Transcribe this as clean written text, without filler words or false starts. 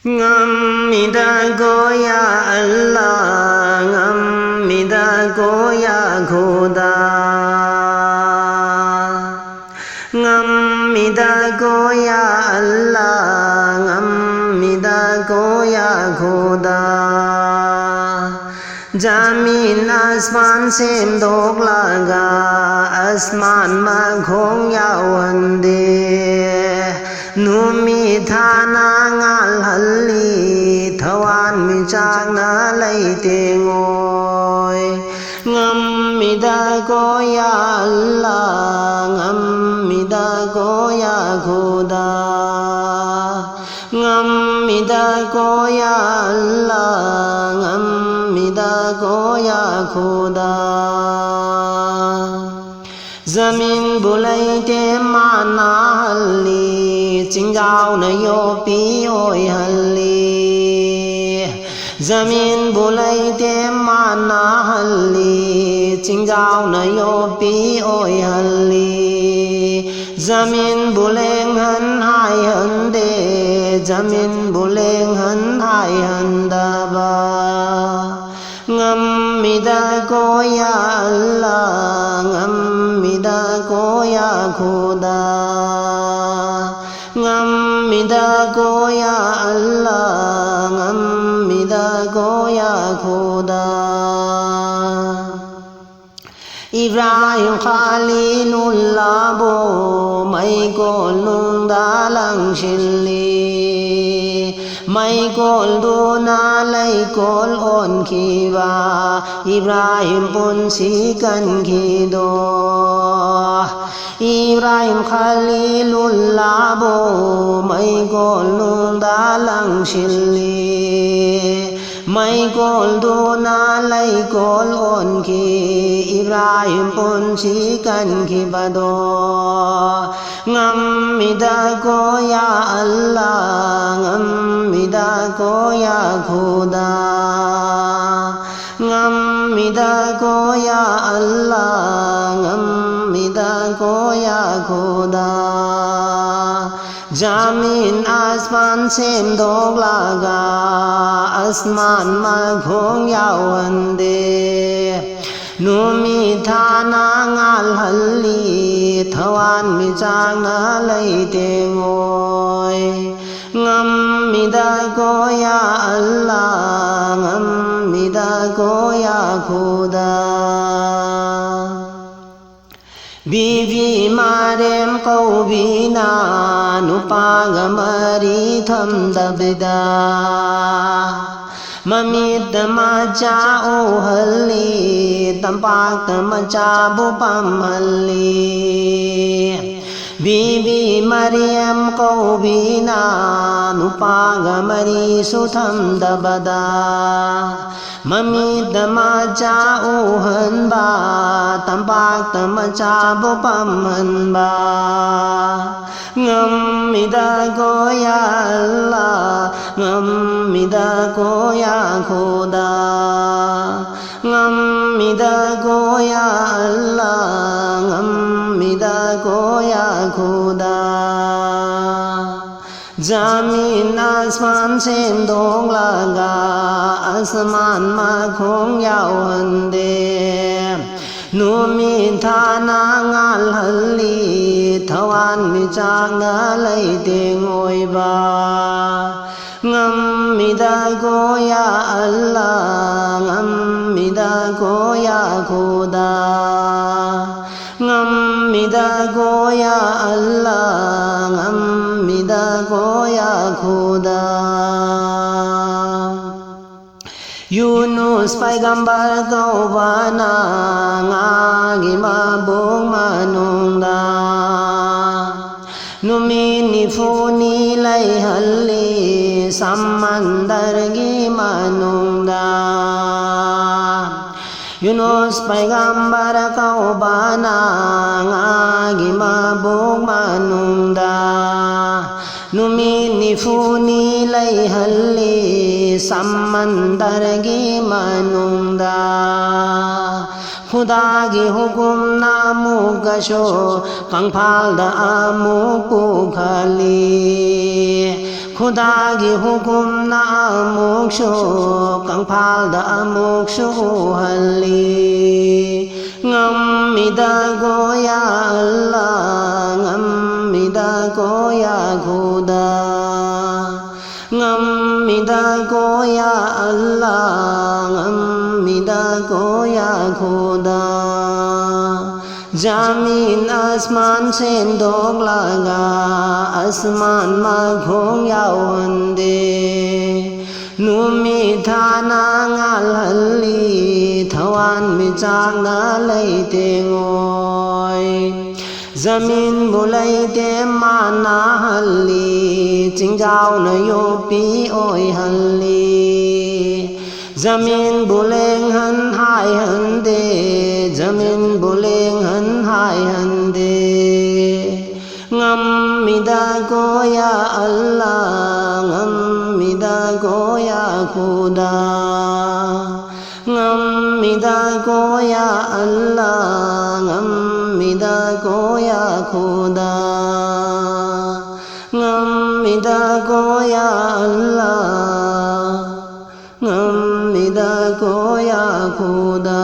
Ngâm-mi-da-ko ya Allah, Ngâm-mi-da-ko ya Khuda, Ngâm-mi-da-ko ya Allah, Ngâm-mi-da-ko ya Khuda. Jamin asman sem dok laga, asman makhong yawande, Numi thana ngal halli, Thawan mi chak na lay ngồi. Ngâm-mi-da-ko ya Allah, Ngâm-mi-da-ko ya Khuda, Ngâm-mi-da-ko ya Allah, Ngâm-mi-da-ko ya Khuda. Zamin bulay te mana halli, Ching giao na yo pi oi halli. Zamin bulay te mana halli, Ching giao na yo pi oi halli. Zamin buleng han hai han de, Zamin buleng han hai han da ba. Ngâm-mi-da-ko ya Allah, Ngâm-mi-da-ko ya Khuda, Ngâm-mi-da-ko ya Allah, Ngâm-mi-da-ko ya Khuda. Ibrahim Khalilullah bo mai ko lung da lang shilli, Mai kol do na lay kol on ki ba, Ibrahim pun si kan ki do. Ibrahim Khalilullah bo mai kol lung da lang shilli, Mai kol do na lay kol on ki, Ibrahim pun si kan ki ba do. Ngâm-mi-da-ko ya Allah, Ngâm-mi-da-ko ya Khuda, Ngâm-mi-da-ko ya Allah, Ngâm-mi-da-ko ya Khuda. Jamin asman sem dok laga, asman makhong yawande, Numi thana ngal halli, Thawan mi chak na lay ngồi. Ngâm-mi-da-ko ya Allah, Ngâm-mi-da-ko ya Khuda. Bibi marem câu bina, Nupa gamari tham dabda, Mamit ma cha o halli, Tampak ma cha bupam halli. Bibi Maryam câu bina, Nupa gamari sutham dabada, Mamit ma cha o han ba, Tampak ma cha bupam han ba. Ngâm-mi-da-ko ya Allah, Ngâm-mi-da-ko ya Khuda, Ngâm-mi-da-ko ya Allah, Ngâm-mi-da-ko ya Khuda. Jamin asman sem dok laga, asman makhong yawande, Numi thana ngal halli, Thawan mi chak na lay ngồi ba. Ngâm-mi-da-ko ya Allah, Ngâm-mi-da-ko ya Khuda, Ngâm-mi-da-ko ya Allah, Ngâm-mi-da-ko ya Khuda. Yunus Paigambar câu bana, Ngagi mabung manungda, Numi nifuni lay halli, Samandar gi manungda. Yunus Paigambar câu bana, Ngagi mabung manungda, Numi nifuni lay halli, Samandar gi manungda. Khuda gi hukum na mugasho, Kangpal da amu pukhali, Khuda gi hukum na amuk shu kang phal da amuk shu halli ngam mi da go ya Allah ngam mi da go ya Khuda ngam mi da go ya Allah ngam mi da go ya Khuda Jamin asman sen dog laga asman ma khong yau hande Numi thana ngal halli thawan mi chang na lei te ngoi Zamin bulai te mana halli ching jao na yo pi oi halli Zamin buleng han hai han de Zamin buleng han hai han de Ngam mi da go ya Allah ngam mi da go ya Khuda ngam mi da go ya Allah ngam mi da go ya Khuda ngam mi da go ya Allah ngam mi da go ya Khuda